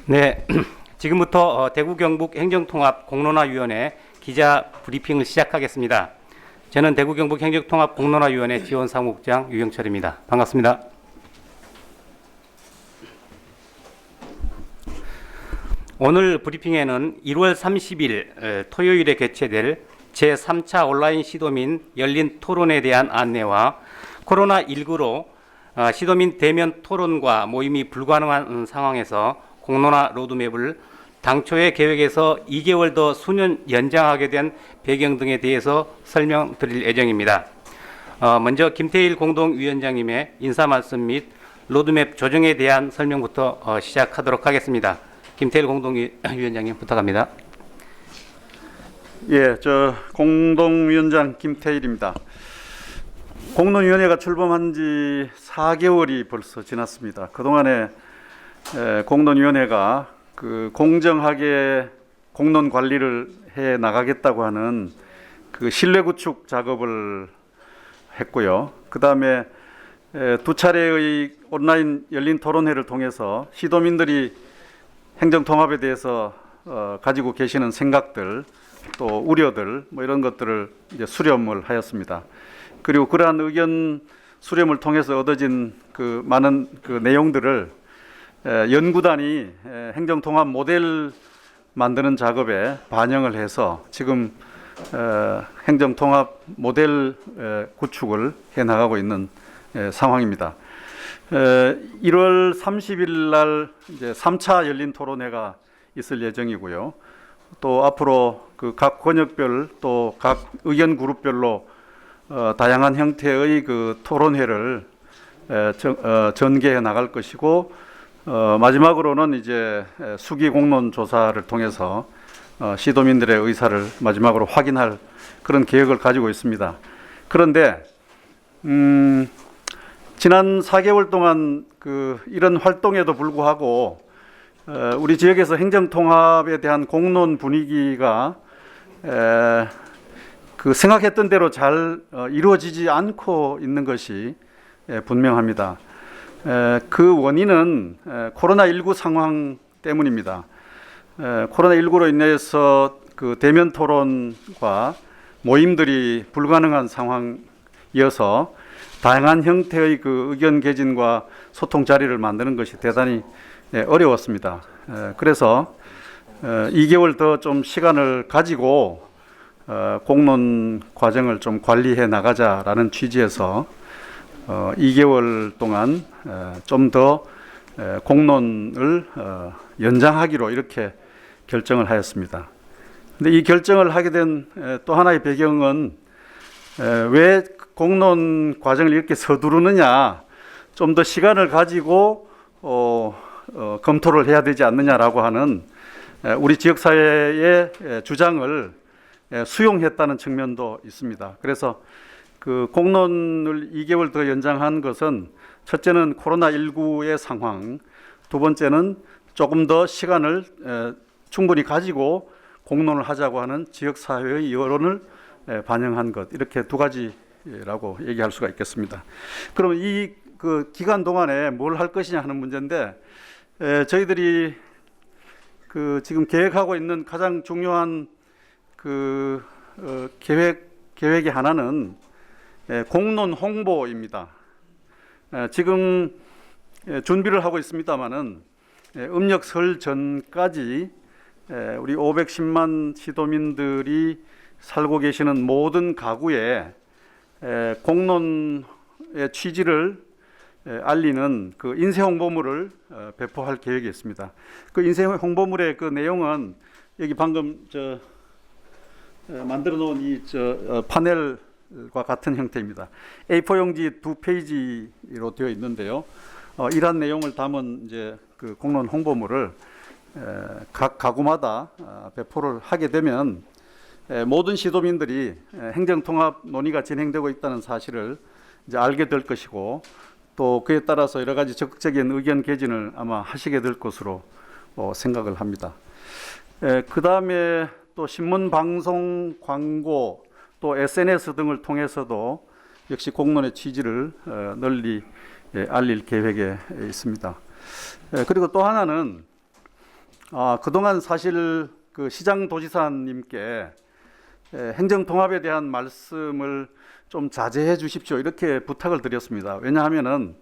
네, 지금부터 대구 경북 행정통합 공론화위원회 기자 브리핑을 시작하겠습니다. 저는 대구 경북 행정통합 공론화위원회 지원사무국장 유영철입니다. 반갑습니다. 오늘 브리핑에는 1월 30일 토요일에 개최될 제3차 온라인 시도민 열린 토론에 대한 안내와 코로나19로 시도민 대면 토론과 모임이 불가능한 상황에서 공론화 로드맵을 당초의 계획에서 2개월 더 수년 연장하게 된 배경 등에 대해서 설명드릴 예정입니다. 먼저 김태일 공동위원장님의 인사 말씀 및 로드맵 조정에 대한 설명부터 시작하도록 하겠습니다. 김태일 공동위원장님 부탁합니다. 예, 저 공동위원장 김태일입니다. 공론위원회가 출범한 지 4개월이 벌써 지났습니다. 그동안에 공론위원회가 그 공정하게 공론 관리를 해 나가겠다고 하는 그 신뢰 구축 작업을 했고요. 그 다음에 두 차례의 온라인 열린 토론회를 통해서 시도민들이 행정통합에 대해서 가지고 계시는 생각들 또 우려들 뭐 이런 것들을 이제 수렴을 하였습니다. 그리고 그러한 의견 수렴을 통해서 얻어진 그 많은 그 내용들을 연구단이 행정통합 모델 만드는 작업에 반영을 해서 지금 행정통합 모델 구축을 해 나가고 있는 상황입니다. 1월 30일 날 이제 3차 열린 토론회가 있을 예정이고요. 또 앞으로 그 각 권역별 또 각 의견 그룹별로 다양한 형태의 그 토론회를 전개해 나갈 것이고 마지막으로는 이제 수기 공론 조사를 통해서 시도민들의 의사를 마지막으로 확인할 그런 계획을 가지고 있습니다. 그런데 지난 4개월 동안 그 이런 활동에도 불구하고 우리 지역에서 행정통합에 대한 공론 분위기가 그 생각했던 대로 잘 이루어지지 않고 있는 것이 분명합니다. 그 원인은 코로나19 상황 때문입니다. 코로나19로 인해서 그 대면 토론과 모임들이 불가능한 상황이어서 다양한 형태의 그 의견 개진과 소통 자리를 만드는 것이 대단히 어려웠습니다. 그래서 2개월 더 좀 시간을 가지고 공론 과정을 좀 관리해 나가자라는 취지에서 2개월 동안 좀 더 공론을 연장하기로 이렇게 결정을 하였습니다. 근데 이 결정을 하게 된 또 하나의 배경은 왜 공론 과정을 이렇게 서두르느냐, 좀 더 시간을 가지고 검토를 해야 되지 않느냐라고 하는 우리 지역사회의 주장을 수용했다는 측면도 있습니다. 그래서 그 공론을 2개월 더 연장한 것은 첫째는 코로나19의 상황, 두 번째는 조금 더 시간을 충분히 가지고 공론을 하자고 하는 지역사회의 여론을 반영한 것, 이렇게 두 가지라고 얘기할 수가 있겠습니다. 그럼 이 그 기간 동안에 뭘 할 것이냐 하는 문제인데 저희들이 그 지금 계획하고 있는 가장 중요한 그 계획의 하나는 공론 홍보입니다. 지금 준비를 하고 있습니다만은 음력 설 전까지 우리 510만 시도민들이 살고 계시는 모든 가구에 공론의 취지를 알리는 그 인쇄 홍보물을 배포할 계획이 있습니다. 그 인쇄 홍보물의 그 내용은 여기 방금 만들어 놓은 이 파넬과 같은 형태입니다. A4 용지 2페이지로 되어 있는데요. 이러한 내용을 담은 이제 그 공론 홍보물을 각 가구마다 배포를 하게 되면 모든 시도민들이 행정통합 논의가 진행되고 있다는 사실을 이제 알게 될 것이고, 또 그에 따라서 여러 가지 적극적인 의견 개진을 아마 하시게 될 것으로 생각을 합니다. 그 다음에 또 신문, 방송, 광고, 또 SNS 등을 통해서도 역시 공론의 취지를 널리 알릴 계획에 있습니다. 그리고 또 하나는 그동안 사실 그 시장도지사님께 행정 통합에 대한 말씀을 좀 자제해 주십시오 이렇게 부탁을 드렸습니다. 왜냐하면은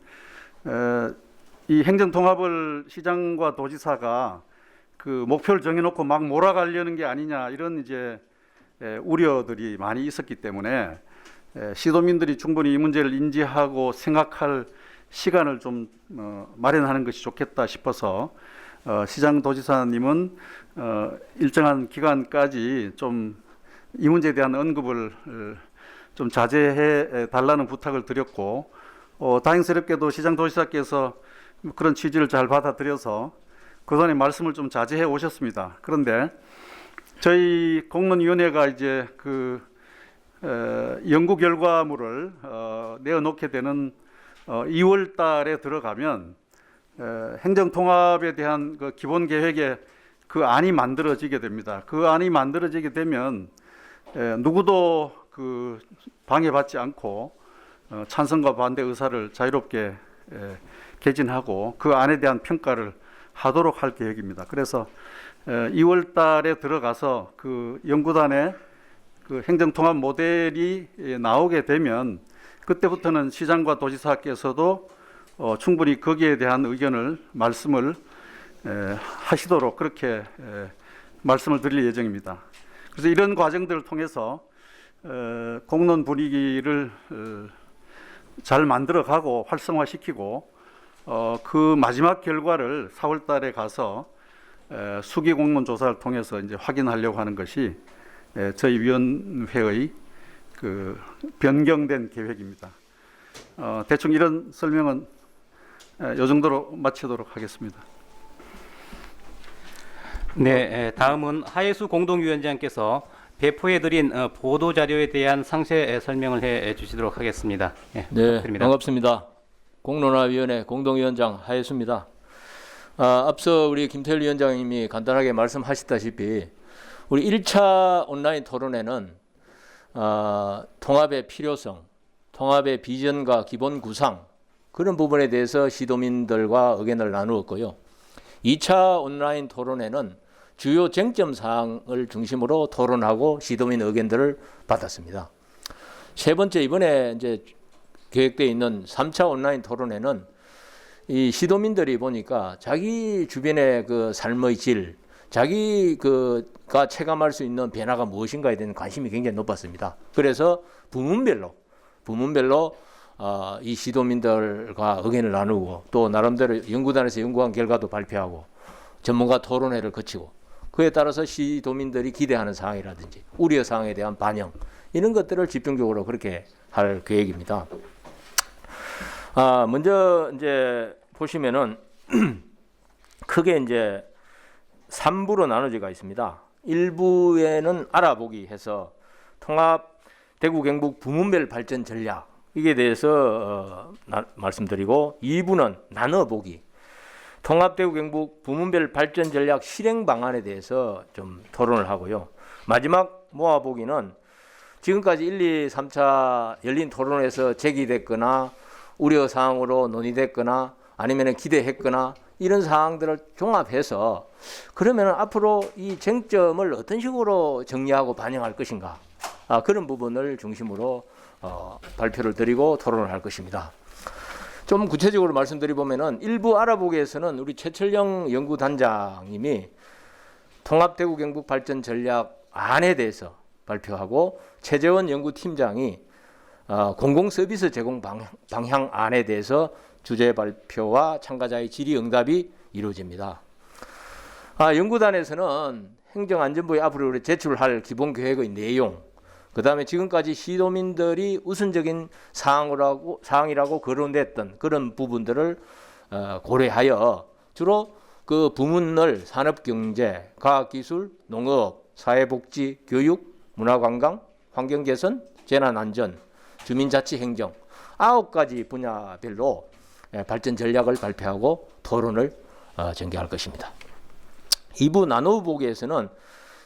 이 행정 통합을 시장과 도지사가 그 목표를 정해놓고 막 몰아가려는 게 아니냐 이런 이제 우려들이 많이 있었기 때문에 시도민들이 충분히 이 문제를 인지하고 생각할 시간을 좀 마련하는 것이 좋겠다 싶어서 시장도지사님은 일정한 기간까지 좀 이 문제에 대한 언급을 좀 자제해 달라는 부탁을 드렸고 다행스럽게도 시장도지사께서 그런 취지를 잘 받아들여서 그동안에 말씀을 좀 자제해 오셨습니다. 그런데 저희 공론위원회가 이제 그 연구 결과물을 내어놓게 되는 2월 달에 들어가면 행정 통합에 대한 그 기본 계획에 그 안이 만들어지게 됩니다. 그 안이 만들어지게 되면 누구도 그 방해받지 않고 찬성과 반대 의사를 자유롭게 개진하고 그 안에 대한 평가를 하도록 할 계획입니다. 그래서 2월 달에 들어가서 그 연구단의 그 행정통합 모델이 나오게 되면 그때부터는 시장과 도지사께서도 충분히 거기에 대한 의견을 말씀을 하시도록 그렇게 말씀을 드릴 예정입니다. 그래서 이런 과정들을 통해서 공론 분위기를 잘 만들어가고 활성화시키고 그 마지막 결과를 4월 달에 가서 수기 공론 조사를 통해서 이제 확인하려고 하는 것이 저희 위원회의 그 변경된 계획입니다. 대충 이런 설명은 이 정도로 마치도록 하겠습니다. 네, 다음은 하예수 공동위원장께서 배포해드린 보도 자료에 대한 상세 설명을 해 주시도록 하겠습니다. 네, 부탁드립니다. 반갑습니다. 공론화위원회 공동위원장 하예수입니다. 앞서 우리 김태일 위원장님이 간단하게 말씀하셨다시피 우리 1차 온라인 토론회는 통합의 필요성, 통합의 비전과 기본 구상 그런 부분에 대해서 시도민들과 의견을 나누었고요. 2차 온라인 토론회는 주요 쟁점 사항을 중심으로 토론하고 시도민 의견들을 받았습니다. 세 번째 이번에 이제 계획되어 있는 3차 온라인 토론회는 이 시도민들이 보니까 자기 주변의 그 삶의 질, 자기가 체감할 수 있는 변화가 무엇인가에 대한 관심이 굉장히 높았습니다. 그래서 부문별로 이 시도민들과 의견을 나누고 또 나름대로 연구단에서 연구한 결과도 발표하고 전문가 토론회를 거치고 그에 따라서 시도민들이 기대하는 사항이라든지 우려 사항에 대한 반영 이런 것들을 집중적으로 그렇게 할 계획입니다. 먼저 이제 보시면은 크게 이제 3부로 나눠지가 있습니다. 1부에는 알아보기 해서 통합 대구 경북 부문별 발전 전략 이게 대해서 말씀드리고 2부는 나눠보기 통합 대구 경북 부문별 발전 전략 실행 방안에 대해서 좀 토론을 하고요. 마지막 모아보기는 지금까지 1, 2, 3차 열린 토론에서 제기됐거나 우려 사항으로 논의됐거나 아니면 기대했거나 이런 사항들을 종합해서 그러면 앞으로 이 쟁점을 어떤 식으로 정리하고 반영할 것인가 그런 부분을 중심으로 발표를 드리고 토론을 할 것입니다. 좀 구체적으로 말씀드리보면은 일부 알아보기에서는 우리 최철영 연구단장님이 통합대구 경북 발전 전략 안에 대해서 발표하고 최재원 연구팀장이 공공서비스 제공 방향 안에 대해서 주제 발표와 참가자의 질의응답이 이루어집니다. 연구단에서는 행정안전부에 앞으로 제출할 기본계획의 내용 그 다음에 지금까지 시도민들이 우선적인 사항이라고 거론됐던 그런 부분들을 고려하여 주로 그 부문을 산업경제, 과학기술, 농업, 사회복지, 교육, 문화관광, 환경개선, 재난안전, 주민자치행정 9가지 분야별로 발전 전략을 발표하고 토론을 전개할 것입니다. 2부 나눠보기에서는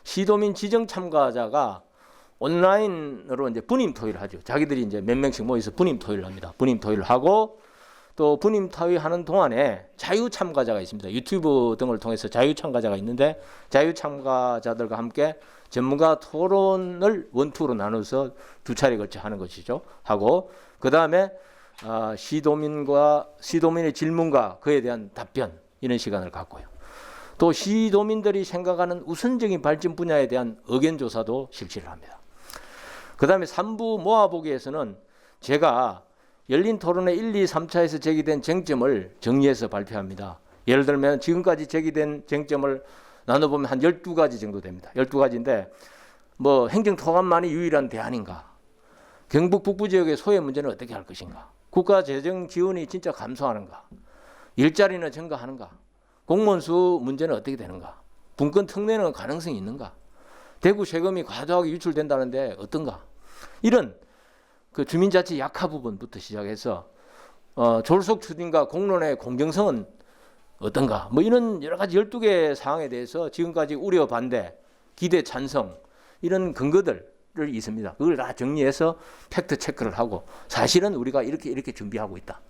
시도민 지정 참가자가 온라인으로 이제 분임 토의를 하죠. 자기들이 이제 몇 명씩 모여서 분임 토의를 합니다. 분임 토의를 하고 또 분임 타위하는 동안에 자유 참가자가 있습니다. 유튜브 등을 통해서 자유 참가자가 있는데 자유 참가자들과 함께 전문가 토론을 원투로 나눠서 두 차례 걸쳐 하는 것이죠. 하고 그 다음에 시도민의 질문과 그에 대한 답변 이런 시간을 갖고요. 또 시도민들이 생각하는 우선적인 발전 분야에 대한 의견 조사도 실시를 합니다. 그 다음에 3부 모아보기에서는 제가 열린 토론회 1, 2, 3차에서 제기된 쟁점을 정리해서 발표합니다. 예를 들면 지금까지 제기된 쟁점을 나눠보면 한 12가지 정도 됩니다. 12가지인데 뭐 행정통합만이 유일한 대안인가? 경북 북부 지역의 소외 문제는 어떻게 할 것인가? 국가 재정 지원이 진짜 감소하는가? 일자리는 증가하는가? 공무원 수 문제는 어떻게 되는가? 분권 특례는 가능성이 있는가? 대구 세금이 과도하게 유출된다는데 어떤가? 이런 그 주민자치 약화 부분부터 시작해서 졸속 추진과 공론의 공정성은 어떤가? 뭐 이런 여러 가지 12개 사항에 대해서 지금까지 우려, 반대, 기대, 찬성 이런 근거들을 있습니다. 그걸 다 정리해서 팩트 체크를 하고 사실은 우리가 이렇게 준비하고 있다.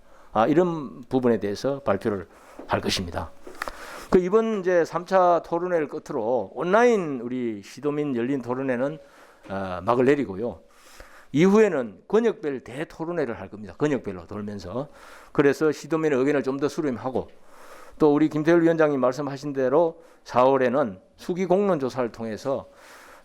이런 부분에 대해서 발표를 할 것입니다. 그 이번 이제 3차 토론회를 끝으로 온라인 우리 시도민 열린 토론회는 막을 내리고요. 이후에는 권역별 대토론회를 할 겁니다. 권역별로 돌면서. 그래서 시도민의 의견을 좀 더 수렴하고 또 우리 김태열 위원장님 말씀하신 대로 4월에는 수기 공론 조사를 통해서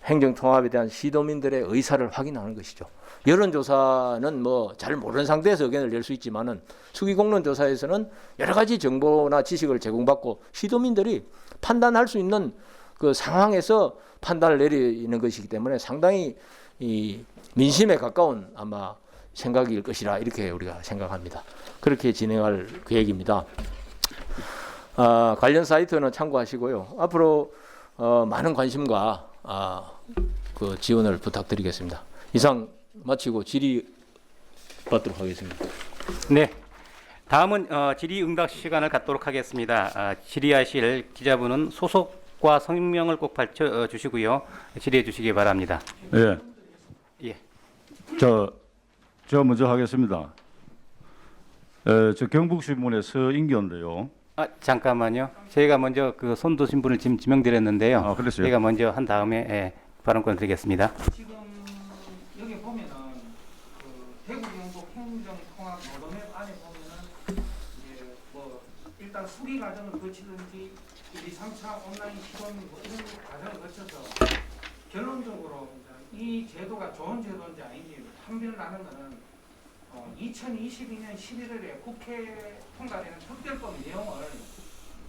행정통합에 대한 시도민들의 의사를 확인하는 것이죠. 여론조사는 뭐 잘 모르는 상태에서 의견을 낼 수 있지만은 수기 공론 조사에서는 여러 가지 정보나 지식을 제공받고 시도민들이 판단할 수 있는 그 상황에서 판단을 내리는 것이기 때문에 상당히 이 민심에 가까운 아마 생각일 것이라 이렇게 우리가 생각합니다. 그렇게 진행할 계획입니다. 관련 사이트는 참고하시고요. 앞으로 많은 관심과 그 지원을 부탁드리겠습니다. 이상 마치고 질의 받도록 하겠습니다. 네. 다음은 질의응답 시간을 갖도록 하겠습니다. 질의하실 기자분은 소속과 성명을 꼭 밝혀 주시고요. 질의해 주시기 바랍니다. 예. 예. 제가 먼저 하겠습니다. 저 경북신문의 서인규인데요. 잠깐만요. 저희가 먼저 그 손 드신 분을 지금 지명드렸는데요. 그랬어요? 저희가 먼저 한 다음에 발언권 드리겠습니다. 지금 여기 보면은 그 대구 경북 행정통합 로드맵 안에 보면은 이제 뭐 일단 수기 과정을 거치든지 1, 2, 3차 온라인 시도민 뭐 이런 과정을 거쳐서 결론적으로 이 제도가 좋은 제도인지 아닌지 판별을 하는 거는 2022년 11월에 국회 통과되는 특별법 내용을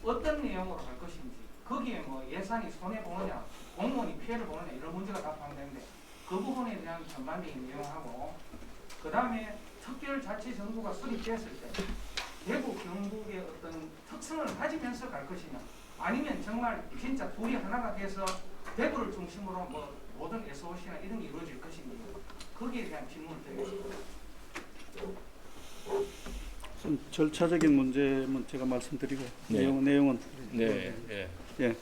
어떤 내용으로 할 것인지 거기에 뭐 예산이 손해보느냐 공무원이 피해를 보느냐 이런 문제가 다 포함되는데 그 부분에 대한 전반적인 내용하고 그 다음에 특별자치정부가 수립됐을 때 대구 경북의 어떤 특성을 가지면서 갈 것이냐 아니면 정말 진짜 둘이 하나가 돼서 대구를 중심으로 뭐 모든 SOC나 이런 게 이루어질 것인지 거기에 대한 질문을 드리겠습니다. 좀 절차적인 문제는 제가 말씀드리고 네. 내용은 네. 예.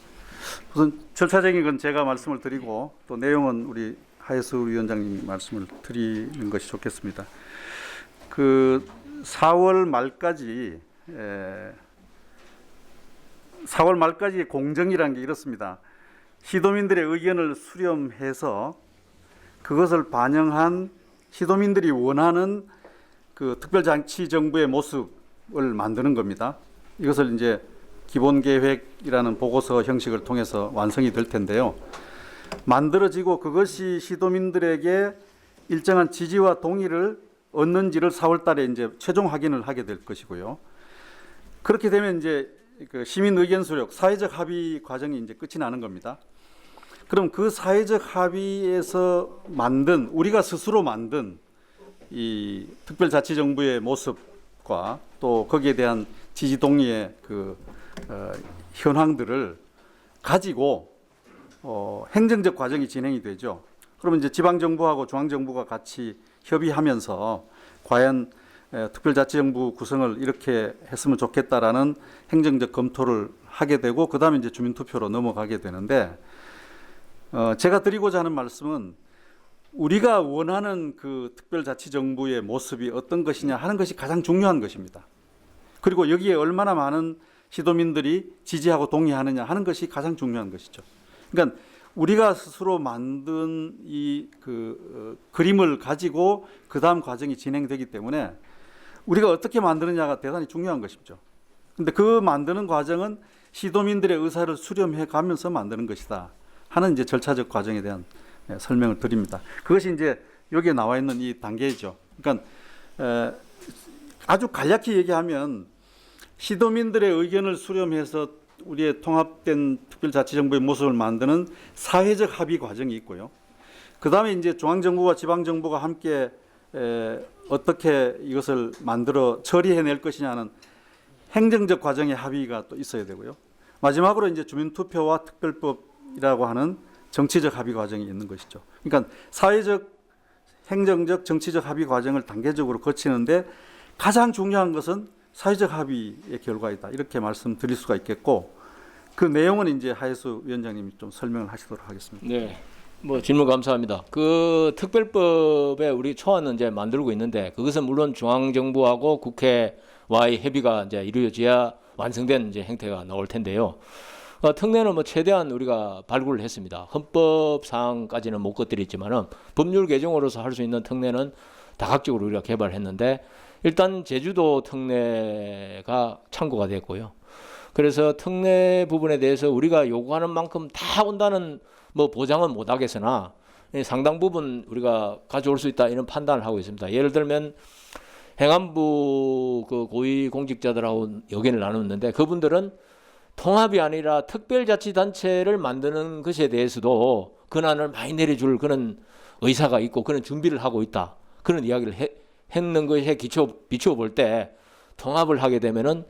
우선 절차적인 건 제가 말씀을 드리고 또 내용은 우리 하예수 위원장님 말씀을 드리는 것이 좋겠습니다. 그 4월 말까지 공정이라는 게 이렇습니다. 시도민들의 의견을 수렴해서 그것을 반영한 시도민들이 원하는 그 특별자치정부의 모습을 만드는 겁니다. 이것을 이제 기본계획이라는 보고서 형식을 통해서 완성이 될 텐데요. 만들어지고 그것이 시도민들에게 일정한 지지와 동의를 얻는지를 4월 달에 이제 최종 확인을 하게 될 것이고요. 그렇게 되면 이제 그 시민 의견 수렴, 사회적 합의 과정이 이제 끝이 나는 겁니다. 그럼 그 사회적 합의에서 우리가 스스로 만든 이 특별자치정부의 모습과 또 거기에 대한 지지 동의의 그 현황들을 가지고 행정적 과정이 진행이 되죠. 그러면 이제 지방정부하고 중앙정부가 같이 협의하면서 과연 특별자치정부 구성을 이렇게 했으면 좋겠다라는 행정적 검토를 하게 되고 그 다음에 이제 주민투표로 넘어가게 되는데 제가 드리고자 하는 말씀은 우리가 원하는 그 특별자치정부의 모습이 어떤 것이냐 하는 것이 가장 중요한 것입니다. 그리고 여기에 얼마나 많은 시도민들이 지지하고 동의하느냐 하는 것이 가장 중요한 것이죠. 그러니까 우리가 스스로 만든 이 그림을 가지고 그 다음 과정이 진행되기 때문에 우리가 어떻게 만드느냐가 대단히 중요한 것이죠. 근데 그 만드는 과정은 시도민들의 의사를 수렴해 가면서 만드는 것이다 하는 이제 절차적 과정에 대한 설명을 드립니다. 그것이 이제 여기에 나와 있는 이 단계이죠. 그러니까 아주 간략히 얘기하면 시도민들의 의견을 수렴해서 우리의 통합된 특별자치정부의 모습을 만드는 사회적 합의 과정이 있고요. 그 다음에 이제 중앙정부와 지방정부가 함께 어떻게 이것을 만들어 처리해낼 것이냐는 행정적 과정의 합의가 또 있어야 되고요. 마지막으로 이제 주민투표와 특별법이라고 하는 정치적 합의 과정이 있는 것이죠. 그러니까 사회적, 행정적, 정치적 합의 과정을 단계적으로 거치는데 가장 중요한 것은 사회적 합의의 결과이다. 이렇게 말씀드릴 수가 있겠고 그 내용은 이제 하예수 위원장님이 좀 설명을 하시도록 하겠습니다. 네. 뭐 질문 감사합니다. 그 특별법에 우리 초안은 이제 만들고 있는데 그것은 물론 중앙정부하고 국회와의 협의가 이제 이루어져야 완성된 이제 형태가 나올 텐데요. 특례는 뭐 최대한 우리가 발굴을 했습니다. 헌법상까지는 못 것들였지만은 법률 개정으로서 할 수 있는 특례는 다각적으로 우리가 개발했는데 일단 제주도 특례가 참고가 됐고요. 그래서 특례 부분에 대해서 우리가 요구하는 만큼 다 온다는 뭐 보장은 못 하겠으나 상당 부분 우리가 가져올 수 있다 이런 판단을 하고 있습니다. 예를 들면 행안부 그 고위 공직자들하고 의견을 나눴는데 그분들은 통합이 아니라 특별자치단체를 만드는 것에 대해서도 권한을 많이 내려줄 그런 의사가 있고 그런 준비를 하고 있다. 그런 이야기를 했는 것에 비추어 볼 때 통합을 하게 되면은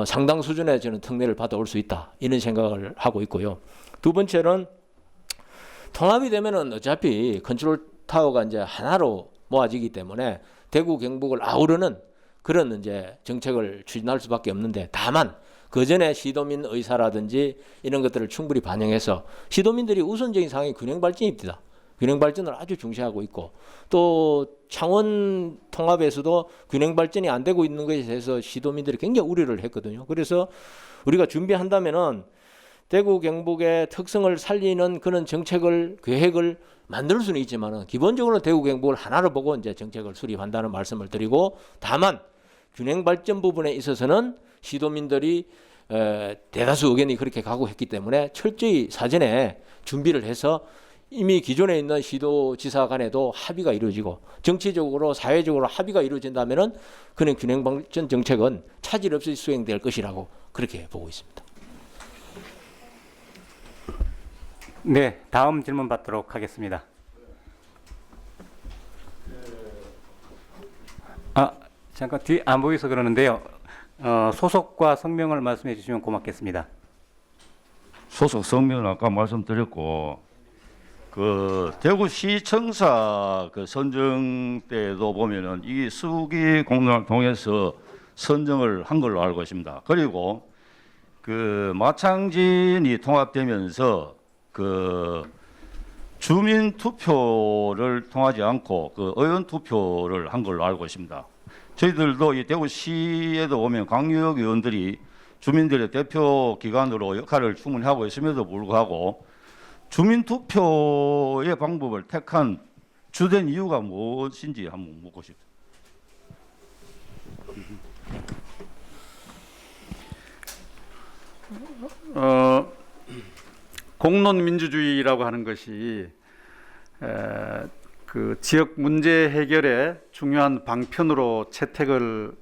상당 수준의 저는 특례를 받아올 수 있다. 이런 생각을 하고 있고요. 두 번째는 통합이 되면은 어차피 컨트롤 타워가 이제 하나로 모아지기 때문에 대구 경북을 아우르는 그런 이제 정책을 추진할 수밖에 없는데 다만 그 전에 시도민 의사라든지 이런 것들을 충분히 반영해서 시도민들이 우선적인 상황이 균형 발전입니다. 균형 발전을 아주 중시하고 있고 또 창원 통합에서도 균형 발전이 안 되고 있는 것에 대해서 시도민들이 굉장히 우려를 했거든요. 그래서 우리가 준비한다면은 대구 경북의 특성을 살리는 그런 정책을 계획을 만들 수는 있지만은 기본적으로 대구 경북을 하나로 보고 이제 정책을 수립한다는 말씀을 드리고 다만 균형 발전 부분에 있어서는 시도민들이 대다수 의견이 그렇게 가고 했기 때문에 철저히 사전에 준비를 해서 이미 기존에 있는 시도지사 간에도 합의가 이루어지고 정치적으로 사회적으로 합의가 이루어진다면은 그런 균형 발전 정책은 차질 없이 수행될 것이라고 그렇게 보고 있습니다. 네, 다음 질문 받도록 하겠습니다. 잠깐 뒤 안 보여서 그러는데요. 소속과 성명을 말씀해 주시면 고맙겠습니다. 소속 성명은 아까 말씀드렸고 그 대구시청사 그 선정 때도 보면은 이 수기 공론을 통해서 선정을 한 걸로 알고 있습니다. 그리고 그 마창진이 통합되면서 그 주민 투표를 통하지 않고 그 의원 투표를 한 걸로 알고 있습니다. 저희들도 이 대구시에도 보면 광역 의원들이 주민들의 대표 기관으로 역할을 충분히 하고 있음에도 불구하고 주민 투표의 방법을 택한 주된 이유가 무엇인지 한번 묻고 싶습니다. 공론 민주주의라고 하는 것이 그 지역 문제 해결에 중요한 방편으로 채택을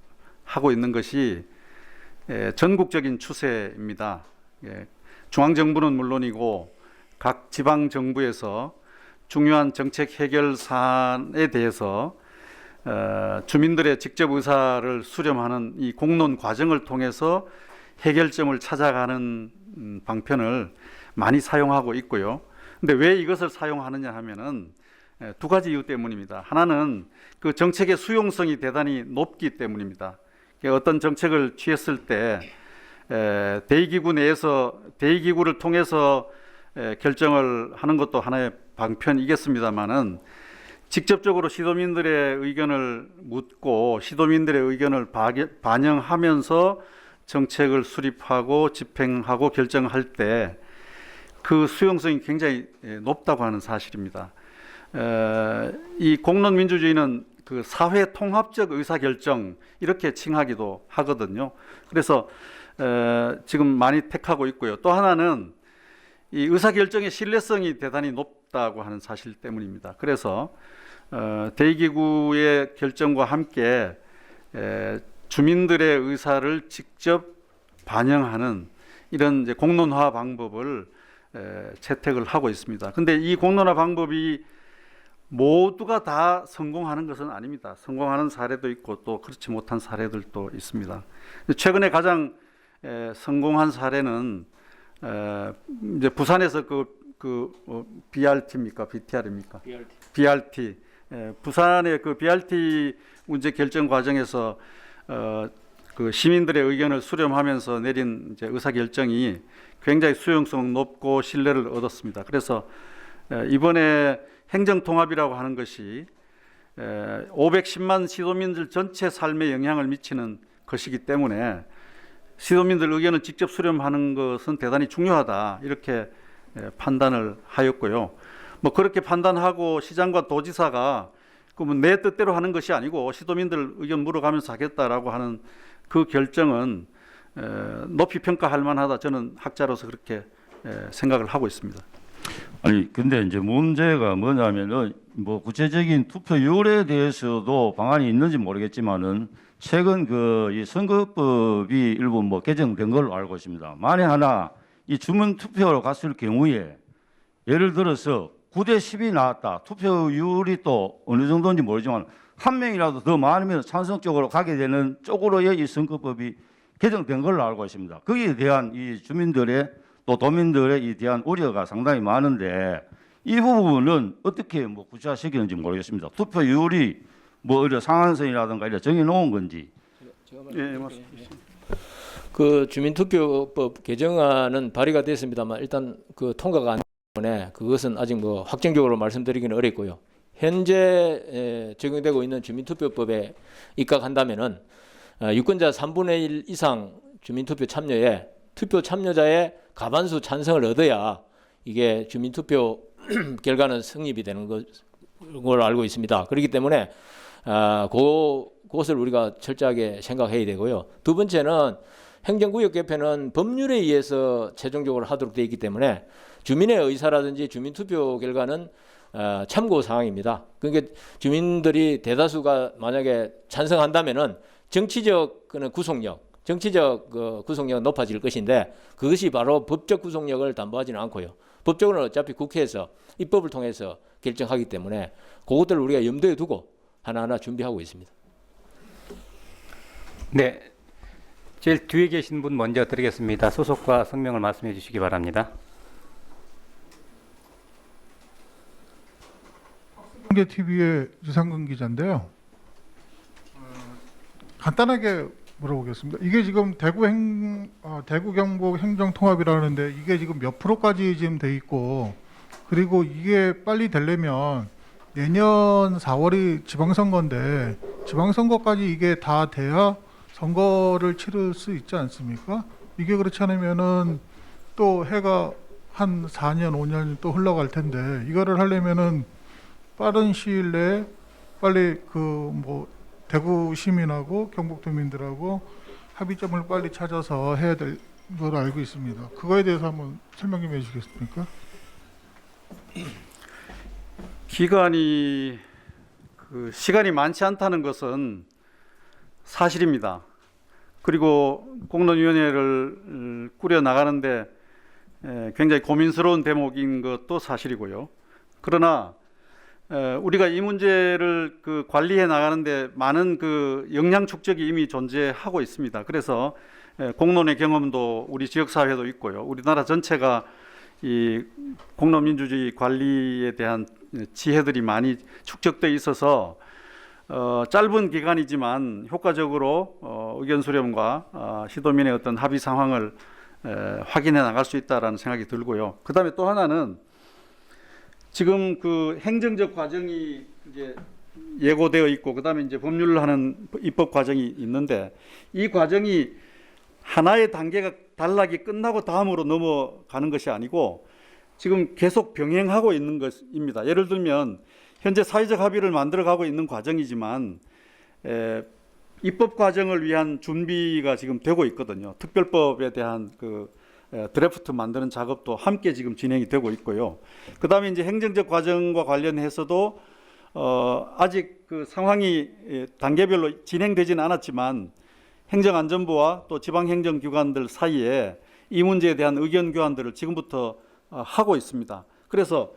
하고 있는 것이 전국적인 추세입니다. 중앙정부는 물론이고 각 지방정부에서 중요한 정책 해결 사안에 대해서 주민들의 직접 의사를 수렴하는 이 공론 과정을 통해서 해결점을 찾아가는 방편을 많이 사용하고 있고요. 근데 왜 이것을 사용하느냐 하면은 두 가지 이유 때문입니다. 하나는 그 정책의 수용성이 대단히 높기 때문입니다. 어떤 정책을 취했을 때 대의기구 내에서 대의기구를 통해서 결정을 하는 것도 하나의 방편이겠습니다만은 직접적으로 시도민들의 의견을 묻고 시도민들의 의견을 반영하면서 정책을 수립하고 집행하고 결정할 때 그 수용성이 굉장히 높다고 하는 사실입니다. 이 공론민주주의는 그 사회 통합적 의사결정 이렇게 칭하기도 하거든요. 그래서 지금 많이 택하고 있고요. 또 하나는 이 의사결정의 신뢰성이 대단히 높다고 하는 사실 때문입니다. 그래서 대의기구의 결정과 함께 주민들의 의사를 직접 반영하는 이런 이제 공론화 방법을 채택을 하고 있습니다. 근데 이 공론화 방법이 모두가 다 성공하는 것은 아닙니다. 성공하는 사례도 있고 또 그렇지 못한 사례들도 있습니다. 최근에 가장 성공한 사례는 이제 부산에서 BRT입니까? BTR입니까? BRT. 부산의 그 BRT 문제 결정 과정에서 그 시민들의 의견을 수렴하면서 내린 이제 의사 결정이 굉장히 수용성 높고 신뢰를 얻었습니다. 그래서 이번에 행정통합이라고 하는 것이 510만 시도민들 전체 삶에 영향을 미치는 것이기 때문에 시도민들 의견을 직접 수렴하는 것은 대단히 중요하다 이렇게 판단을 하였고요. 뭐 그렇게 판단하고 시장과 도지사가 그러면 내 뜻대로 하는 것이 아니고 시도민들 의견 물어가면서 하겠다라고 하는 그 결정은 높이 평가할 만하다. 저는 학자로서 그렇게 생각을 하고 있습니다. 아니 근데 이제 문제가 뭐냐면은 뭐 구체적인 투표율에 대해서도 방안이 있는지 모르겠지만은 최근 그 이 선거법이 일부 뭐 개정된 걸로 알고 있습니다. 만에 하나 이 주민 투표로 갔을 경우에 예를 들어서 9대 10이 나왔다. 투표율이 또 어느 정도인지 모르지만 한 명이라도 더 많으면 찬성 쪽으로 가게 되는 쪽으로의 이 선거법이 개정된 걸로 알고 있습니다. 거기에 대한 이 주민들의 또 도민들에 대한 우려가 상당히 많은데 이 부분은 어떻게 뭐 구체화시키는지 모르겠습니다. 투표율이 뭐 이런 상한선이라든가 이렇게 정해놓은 건지. 예, 맞습니다. 그 주민투표법 개정안은 발의가 됐습니다만 일단 그 통과가 안 되기 때문에 그것은 아직 뭐 확정적으로 말씀드리기는 어렵고요. 현재 적용되고 있는 주민투표법에 입각한다면은 유권자 3분의 1 이상 주민투표 참여에 투표 참여자의 과반수 찬성을 얻어야 이게 주민투표 결과는 성립이 되는 걸로 알고 있습니다. 그렇기 때문에 그것을 우리가 철저하게 생각해야 되고요. 두 번째는 행정구역 개편은 법률에 의해서 최종적으로 하도록 되어 있기 때문에 주민의 의사라든지 주민투표 결과는 참고 사항입니다. 그러니까 주민들이 대다수가 만약에 찬성한다면은 정치적 구속력은 높아질 것인데 그것이 바로 법적 구속력을 담보하지는 않고요. 법적으로는 어차피 국회에서 입법을 통해서 결정하기 때문에 그것들을 우리가 염두에 두고 하나하나 준비하고 있습니다. 네, 제일 뒤에 계신 분 먼저 드리겠습니다. 소속과 성명을 말씀해 주시기 바랍니다. TV의 유상근 기자인데요. 간단하게 물어보겠습니다. 이게 지금 대구 경북 행정통합이라는데 이게 지금 몇 프로까지 지금 돼 있고 그리고 이게 빨리 되려면 내년 4월이 지방선거인데 지방선거까지 이게 다 돼야 선거를 치를 수 있지 않습니까? 이게 그렇지 않으면은 또 해가 한 4년, 5년이 또 흘러갈 텐데 이거를 하려면은 빠른 시일 내에 빨리 대구 시민하고 경북 도민들하고 합의점을 빨리 찾아서 해야 될 걸로 알고 있습니다. 그거에 대해서 한번 설명 좀 해주시겠습니까? 시간이 많지 않다는 것은 사실입니다. 그리고 공론위원회를 꾸려 나가는데 굉장히 고민스러운 대목인 것도 사실이고요. 그러나 우리가 이 문제를 관리해 나가는데 많은 역량 축적이 이미 존재하고 있습니다. 그래서 공론의 경험도 우리 지역사회도 있고요. 우리나라 전체가 이 공론민주주의 관리에 대한 지혜들이 많이 축적되어 있어서 짧은 기간이지만 효과적으로 의견 수렴과 시도민의 어떤 합의 상황을 확인해 나갈 수 있다라는 생각이 들고요. 그다음에 또 하나는 지금 행정적 과정이 이제 예고되어 있고 그다음에 이제 법률을 하는 입법 과정이 있는데 이 과정이 하나의 단계가 단락이 끝나고 다음으로 넘어가는 것이 아니고 지금 계속 병행하고 있는 것입니다. 예를 들면 현재 사회적 합의를 만들어가고 있는 과정이지만 입법 과정을 위한 준비가 지금 되고 있거든요. 특별법에 대한 그 드래프트 만드는 작업도 함께 지금 진행이 되고 있고요. 그다음에 이제 행정적 과정과 관련해서도 아직 그 상황이 단계별로 진행되지는 않았지만 행정안전부와 또 지방행정기관들 사이에 이 문제에 대한 의견 교환들을 지금부터 하고 있습니다. 그래서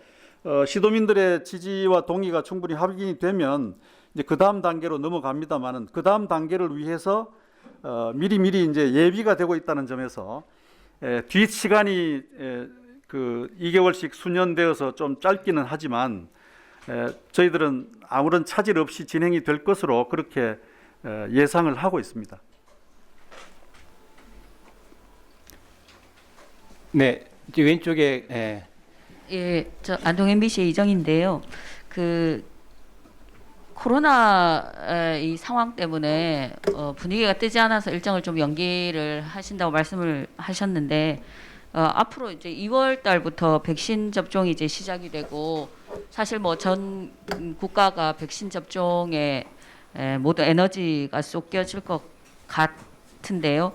시도민들의 지지와 동의가 충분히 합의가 되면 이제 그 다음 단계로 넘어갑니다만은 그 다음 단계를 위해서 미리 이제 예비가 되고 있다는 점에서 뒷 시간이 그 2개월씩 수년되어서 좀 짧기는 하지만 저희들은 아무런 차질 없이 진행이 될 것으로 그렇게 예상을 하고 있습니다. 네, 이제 왼쪽에 예, 저 안동 MBC 이정인데요. 그 코로나 이 상황 때문에 분위기가 뜨지 않아서 일정을 좀 연기를 하신다고 말씀을 하셨는데 앞으로 이제 2월 달부터 백신 접종이 이제 시작이 되고 사실 뭐 전 국가가 백신 접종에 모든 에너지가 쏟겨질 것 같은데요.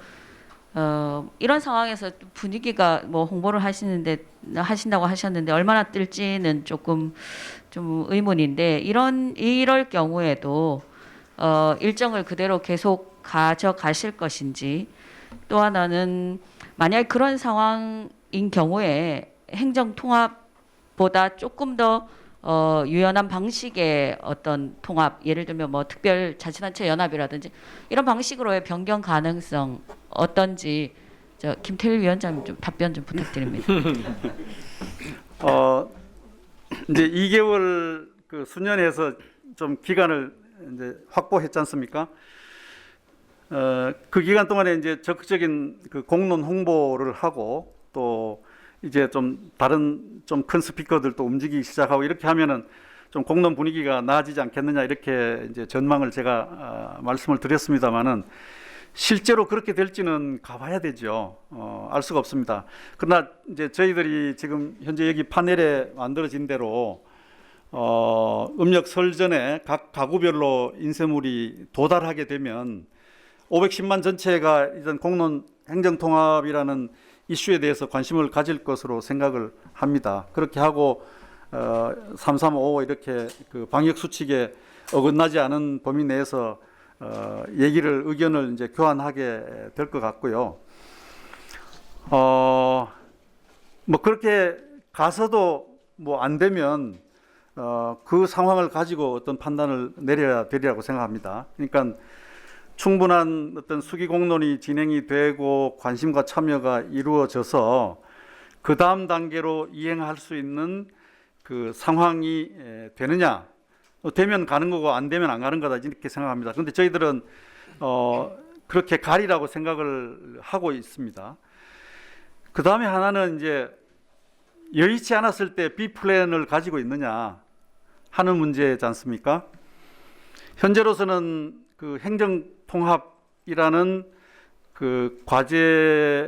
이런 상황에서 분위기가 뭐 홍보를 하신다고 하셨는데 얼마나 뜰지는 조금 좀 의문인데 이럴 경우에도 일정을 그대로 계속 가져가실 것인지 또 하나는 만약 그런 상황인 경우에 행정 통합보다 조금 더 유연한 방식의 어떤 통합, 예를 들면 뭐 특별자치단체 연합이라든지 이런 방식으로의 변경 가능성 어떤지 저 김태일 위원장님 좀 답변 좀 부탁드립니다. 이제 2개월 그 수년에서 좀 기간을 이제 확보했지 않습니까? 그 기간 동안에 이제 적극적인 그 공론 홍보를 하고 또 이제 좀 다른 좀 큰 스피커들도 움직이기 시작하고 이렇게 하면은 좀 공론 분위기가 나아지지 않겠느냐 이렇게 이제 전망을 제가 말씀을 드렸습니다만은 실제로 그렇게 될지는 가봐야 되죠. 알 수가 없습니다. 그러나 이제 저희들이 지금 현재 여기 파넬에 만들어진 대로 음력 설 전에 각 가구별로 인쇄물이 도달하게 되면 510만 전체가 이런 공론 행정통합이라는 이슈에 대해서 관심을 가질 것으로 생각을 합니다. 그렇게 하고 3355 이렇게 그 방역 수칙에 어긋나지 않은 범위 내에서 의견을 이제 교환하게 될 것 같고요. 뭐 그렇게 가서도 뭐 안 되면 그 상황을 가지고 어떤 판단을 내려야 되리라고 생각합니다. 그러니까 충분한 어떤 수기 공론이 진행이 되고 관심과 참여가 이루어져서 그 다음 단계로 이행할 수 있는 그 상황이 되느냐, 되면 가는 거고 안 되면 안 가는 거다 이렇게 생각합니다. 그런데 저희들은 그렇게 가리라고 생각을 하고 있습니다. 그 다음에 하나는 이제 여의치 않았을 때 B 플랜을 가지고 있느냐 하는 문제지 않습니까? 현재로서는 그 행정통합이라는 그 과제와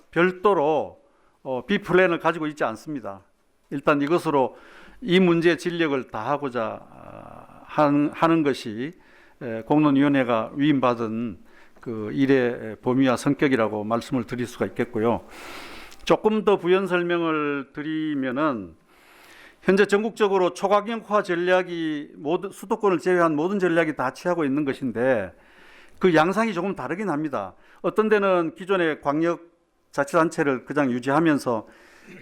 별도로 B 플랜을 가지고 있지 않습니다. 일단 이것으로 이 문제의 진력을 다하고자 하는 것이 공론위원회가 위임받은 그 일의 범위와 성격이라고 말씀을 드릴 수가 있겠고요. 조금 더 부연 설명을 드리면은 현재 전국적으로 초강력화 전략이 수도권을 제외한 모든 전략이 다 취하고 있는 것인데 그 양상이 조금 다르긴 합니다. 어떤 데는 기존의 광역자치단체를 그냥 유지하면서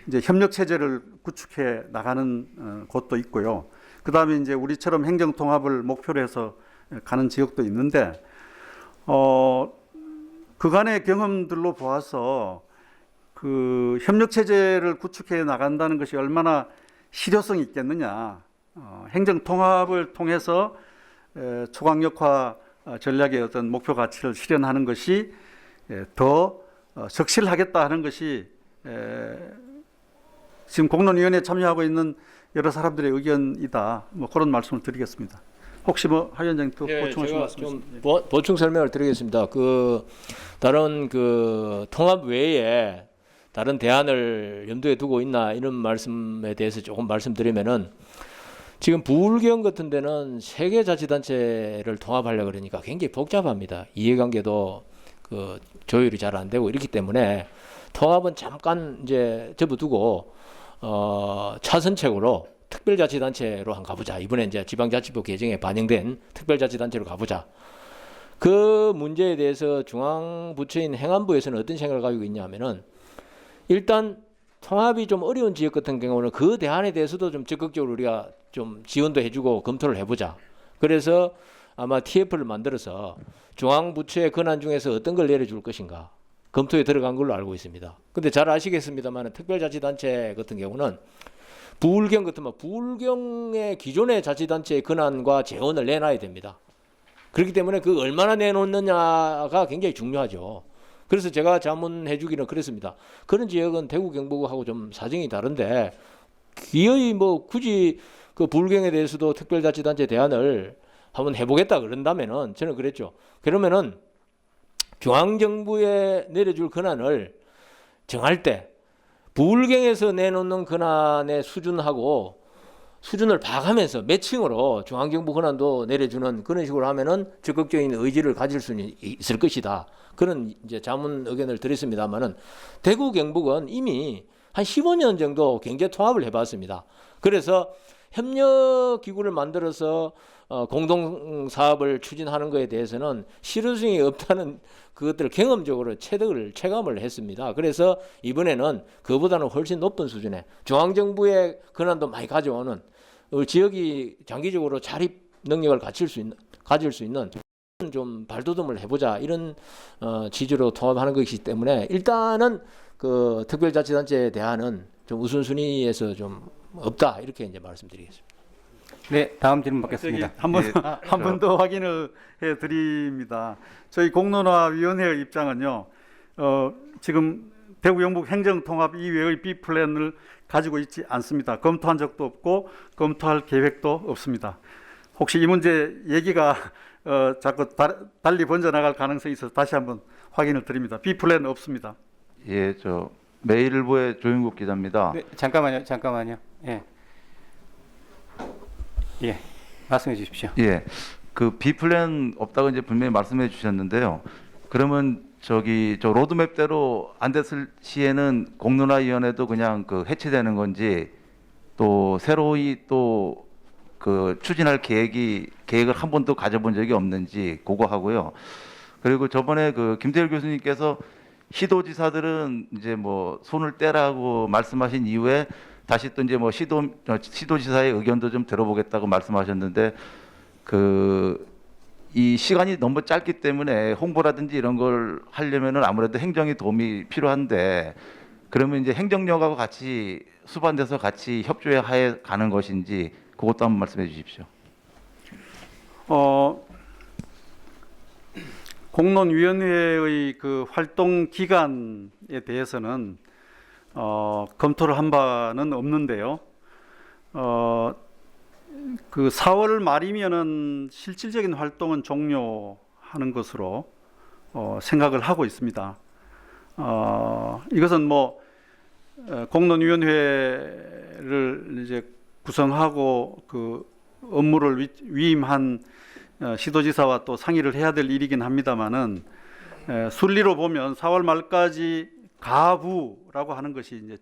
이제 협력 체제를 구축해 나가는 곳도 있고요. 그 다음에 이제 우리처럼 행정통합을 목표로 해서 가는 지역도 있는데 그간의 경험들로 보아서 그 협력 체제를 구축해 나간다는 것이 얼마나 실효성이 있겠느냐. 행정통합을 통해서 초강력화 전략의 어떤 목표 가치를 실현하는 것이 더 적실하겠다 하는 것이 지금 공론위원회에 참여하고 있는 여러 사람들의 의견이다. 뭐 그런 말씀을 드리겠습니다. 혹시 뭐 하 위원장님 또 보충하실 제가 말씀 좀 있으면 보충 설명을 드리겠습니다. 그 다른 그 통합 외에 다른 대안을 염두에 두고 있나 이런 말씀에 대해서 조금 말씀드리면은 지금 부울경 같은 데는 세 개 자치단체를 통합하려 그러니까 굉장히 복잡합니다. 이해관계도 그 조율이 잘 안 되고 이렇기 때문에 통합은 잠깐 이제 접어두고 차선책으로 특별자치단체로 한 가보자. 이번에 이제 지방자치법 개정에 반영된 특별자치단체로 가보자. 그 문제에 대해서 중앙부처인 행안부에서는 어떤 생각을 가지고 있냐면은 일단 통합이 좀 어려운 지역 같은 경우는 그 대안에 대해서도 좀 적극적으로 우리가 좀 지원도 해주고 검토를 해보자. 그래서 아마 TF를 만들어서 중앙부처의 권한 중에서 어떤 걸 내려줄 것인가 검토에 들어간 걸로 알고 있습니다. 근데 잘 아시겠습니다만 특별자치단체 같은 경우는 부울경 같으면 부울경의 기존의 자치단체의 권한과 재원을 내놔야 됩니다. 그렇기 때문에 그 얼마나 내놓느냐가 굉장히 중요하죠. 그래서 제가 자문해 주기는 그랬습니다. 그런 지역은 대구 경북하고 좀 사정이 다른데 기어이 뭐 굳이 그 부울경에 대해서도 특별자치단체 대안을 한번 해보겠다 그런다면은 저는 그랬죠. 그러면은 중앙정부에 내려줄 권한을 정할 때 부울경에서 내놓는 권한의 수준하고 수준을 봐가면서 매칭으로 중앙정부 권한도 내려주는 그런 식으로 하면은 적극적인 의지를 가질 수 있을 것이다. 그런 이제 자문 의견을 드렸습니다만은 대구 경북은 이미 한 15년 정도 경제 통합을 해봤습니다. 그래서 협력 기구를 만들어서 공동 사업을 추진하는 것에 대해서는 실효성이 없다는 그것들을 경험적으로 체감을 했습니다. 그래서 이번에는 그보다는 훨씬 높은 수준의 중앙정부의 권한도 많이 가져오는 지역이 장기적으로 자립 능력을 가질 수 있는 좀 발돋움을 해보자 이런 취지로 통합하는 것이기 때문에 일단은 그 특별자치단체에 대한은 좀 우선순위에서 좀 없다 이렇게 이제 말씀드리겠습니다. 네, 다음 질문 받겠습니다. 한 번 더 확인을 해드립니다. 저희 공론화위원회의 입장은요. 지금 대구 영북 행정통합 이외의 B 플랜을 가지고 있지 않습니다. 검토한 적도 없고 검토할 계획도 없습니다. 혹시 이 문제 얘기가 자꾸 달리 번져나갈 가능성이 있어서 다시 한번 확인을 드립니다. B 플랜 없습니다. 예, 저 매일일보의 조윤국 기자입니다. 네, 잠깐만요. 예, 말씀해 주십시오. 예, 그 B 플랜 없다고 이제 분명히 말씀해 주셨는데요. 그러면 저 로드맵대로 안 됐을 시에는 공론화위원회도 그냥 그 해체되는 건지 또 새로이 또 그 추진할 계획을 한 번도 가져본 적이 없는지 그거 하고요. 그리고 저번에 그 김태일 교수님께서 시도지사들은 이제 뭐 손을 떼라고 말씀하신 이후에 다시 또 이제 뭐 시도지사의 의견도 좀 들어보겠다고 말씀하셨는데 이 시간이 너무 짧기 때문에 홍보라든지 이런 걸 하려면은 아무래도 행정의 도움이 필요한데 그러면 이제 행정력하고 같이 수반돼서 같이 협조해 가는 것인지 그것도 한번 말씀해 주십시오. 공론위원회의 그 활동 기간에 대해서는 검토를 한 바는 없는데요. 그 4월 말이면은 실질적인 활동은 종료하는 것으로 생각을 하고 있습니다. 이것은 뭐 공론위원회를 이제 구성하고 그 업무를 위임한 시도지사와 또 상의를 해야 될 일이긴 합니다만은 순리로 보면 4월 말까지 가부라고 하는 것이 이제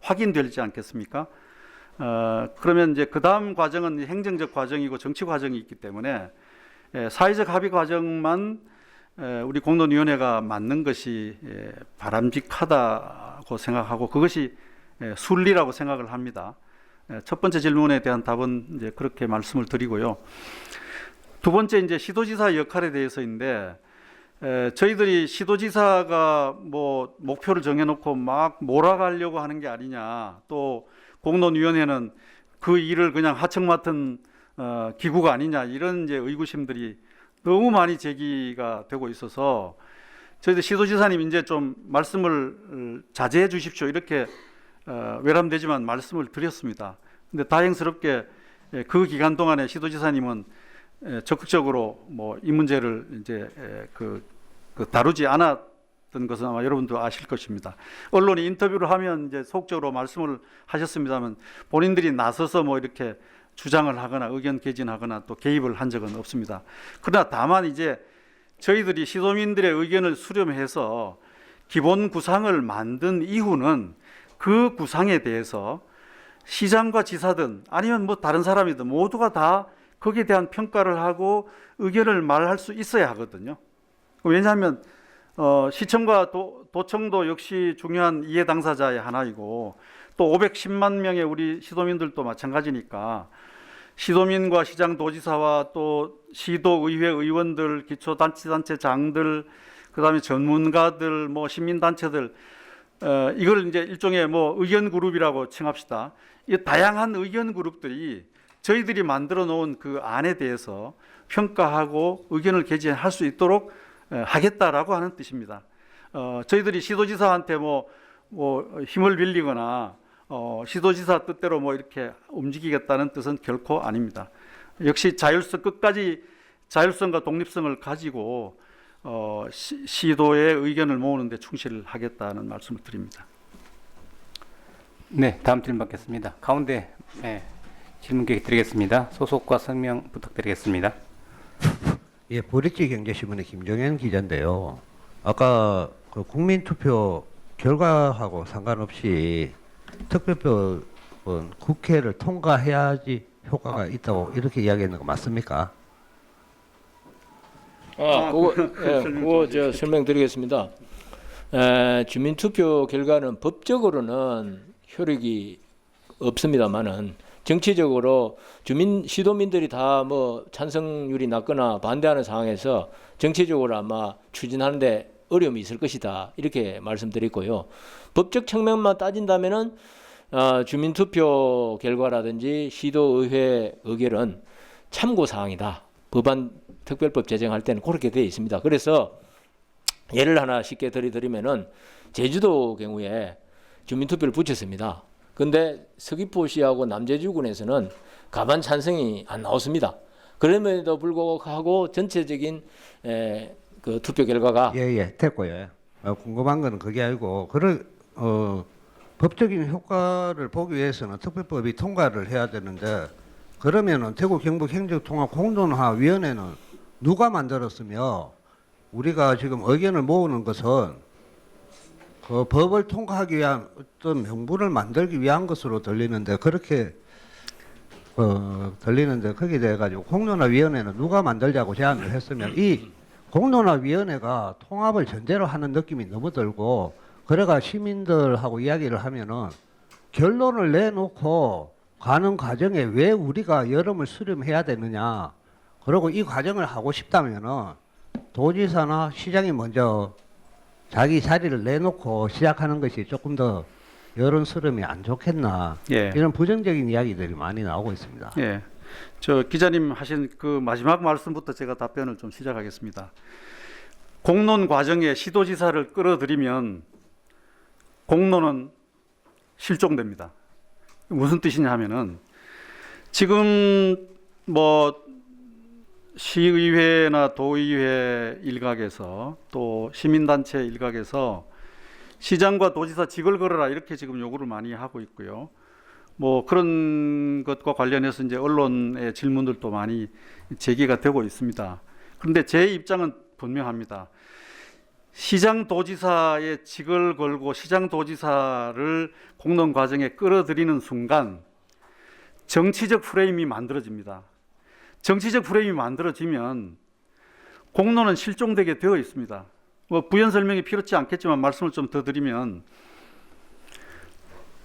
확인되지 않겠습니까? 그러면 이제 그 다음 과정은 행정적 과정이고 정치 과정이 있기 때문에 사회적 합의 과정만 우리 공론위원회가 맞는 것이 바람직하다고 생각하고 그것이 순리라고 생각을 합니다. 첫 번째 질문에 대한 답은 이제 그렇게 말씀을 드리고요. 두 번째 이제 시도지사 역할에 대해서인데 저희들이 시도지사가 뭐 목표를 정해놓고 막 몰아가려고 하는 게 아니냐, 또 공론위원회는 그 일을 그냥 하청 맡은 기구가 아니냐, 이런 이제 의구심들이 너무 많이 제기가 되고 있어서 저희들 시도지사님 이제 좀 말씀을 자제해 주십시오 이렇게 외람되지만 말씀을 드렸습니다. 근데 다행스럽게 그 기간 동안에 시도지사님은 적극적으로 뭐 이 문제를 이제 그 다루지 않았던 것은 아마 여러분도 아실 것입니다. 언론이 인터뷰를 하면 이제 속적으로 말씀을 하셨습니다만 본인들이 나서서 뭐 이렇게 주장을 하거나 의견 개진하거나 또 개입을 한 적은 없습니다. 그러나 다만 이제 저희들이 시도민들의 의견을 수렴해서 기본 구상을 만든 이후는 그 구상에 대해서 시장과 지사든 아니면 뭐 다른 사람이든 모두가 다 거기에 대한 평가를 하고 의견을 말할 수 있어야 하거든요. 왜냐하면 시청과 도청도 역시 중요한 이해 당사자의 하나이고 또 510만 명의 우리 시도민들도 마찬가지니까 시도민과 시장 도지사와 또 시도의회 의원들, 기초단체장들, 그다음에 전문가들, 뭐 시민단체들 이걸 이제 일종의 뭐 의견 그룹이라고 칭합시다. 이 다양한 의견 그룹들이 저희들이 만들어 놓은 그 안에 대해서 평가하고 의견을 개진할 수 있도록 하겠다라고 하는 뜻입니다. 저희들이 시도지사한테 뭐 힘을 빌리거나 시도지사 뜻대로 뭐 이렇게 움직이겠다는 뜻은 결코 아닙니다. 역시 끝까지 자율성과 독립성을 가지고 시도의 의견을 모으는 데 충실하겠다는 말씀을 드립니다. 네, 다음 질문 받겠습니다. 가운데 질문 드리겠습니다. 소속과 성명 부탁드리겠습니다. 예, 보리지 경제신문의 김정현 기자인데요. 아까 그 국민투표 결과하고 상관없이 특별법은 국회를 통과해야지 효과가 있다고 이렇게 이야기하는 거 맞습니까? 그거 제가 설명드리겠습니다. 주민투표 결과는 법적으로는 효력이 없습니다만은 정치적으로 시도민들이 다 뭐 찬성률이 낮거나 반대하는 상황에서 정치적으로 아마 추진하는데 어려움이 있을 것이다 이렇게 말씀드렸고요. 법적 측면만 따진다면은 주민투표 결과라든지 시도의회 의결은 참고 사항이다. 법안 특별법 제정할 때는 그렇게 되어 있습니다. 그래서 예를 하나 쉽게 드리면은 제주도 경우에 주민투표를 붙였습니다. 근데 서귀포시하고 남제주군에서는 가반 찬성이 안 나왔습니다. 그럼에도 불구하고 전체적인 그 투표 결과가 됐고요. 궁금한 거는 그게 아니고 법적인 효과를 보기 위해서는 특별법이 통과를 해야 되는데 그러면은 대구 경북 행정통합 공론화위원회는 누가 만들었으며 우리가 지금 의견을 모으는 것은 그 법을 통과하기 위한 어떤 명분을 만들기 위한 것으로 들리는데 그렇게 들리는데 거기에 대해 가지고 공론화위원회는 누가 만들자고 제안을 했으면 이 공론화위원회가 통합을 전제로 하는 느낌이 너무 들고 그래가 시민들하고 이야기를 하면은 결론을 내놓고 가는 과정에 왜 우리가 여름을 수렴해야 되느냐 그리고 이 과정을 하고 싶다면은 도지사나 시장이 먼저 자기 자리를 내놓고 시작하는 것이 조금 더 여론스러움이 안 좋겠나 이런 부정적인 이야기들이 많이 나오고 있습니다. 예, 저 기자님 하신 그 마지막 말씀부터 제가 답변을 좀 시작하겠습니다. 공론 과정에 시도지사를 끌어들이면 공론은 실종됩니다. 무슨 뜻이냐 하면은 지금 뭐 시의회나 도의회 일각에서 또 시민단체 일각에서 시장과 도지사 직을 걸어라 이렇게 지금 요구를 많이 하고 있고요. 뭐 그런 것과 관련해서 이제 언론의 질문들도 많이 제기가 되고 있습니다. 그런데 제 입장은 분명합니다. 시장 도지사의 직을 걸고 시장 도지사를 공론 과정에 끌어들이는 순간 정치적 프레임이 만들어집니다. 정치적 프레임이 만들어지면 공론은 실종되게 되어 있습니다. 뭐 부연 설명이 필요치 않겠지만 말씀을 좀 더 드리면